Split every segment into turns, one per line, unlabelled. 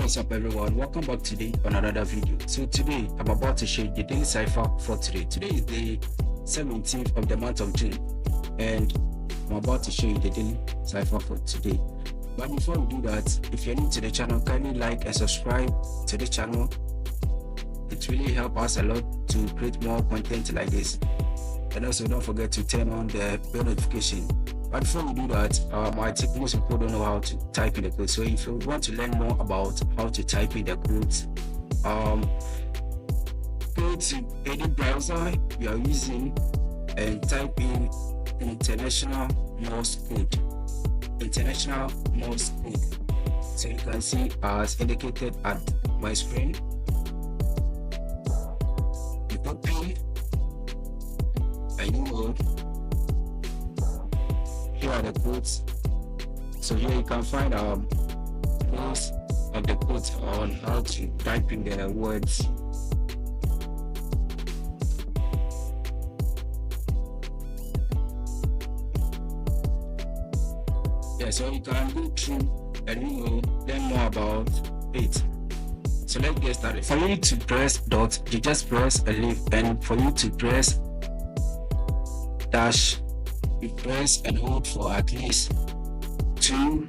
What's up everyone, welcome back today on another video. So today I'm about to show you the daily cipher for today. Today is the 17th of the month of June and I'm about to show you the daily cipher for today. But before we do that, if you're new to the channel, kindly like and subscribe to the channel. It really helps us a lot to create more content like this. And also don't forget to turn on the bell notification. But before we do that, I think most people don't know how to type in the code. So if you want to learn more about how to type in the codes, go to any browser you are using and type in International Morse code. International Morse code. So you can see as indicated at my screen. You copy and you will. Here are the codes. So here you can find most of the codes on how to type in the words. Yeah, so you can go through and you will learn more about it. So let's get started. For you to press dot, you just press a leaf, and for you to press dash, you press and hold for at least 2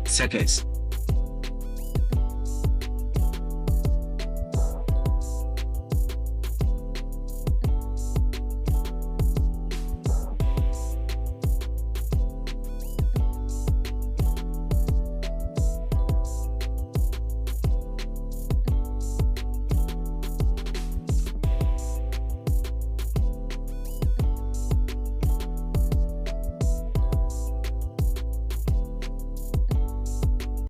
seconds.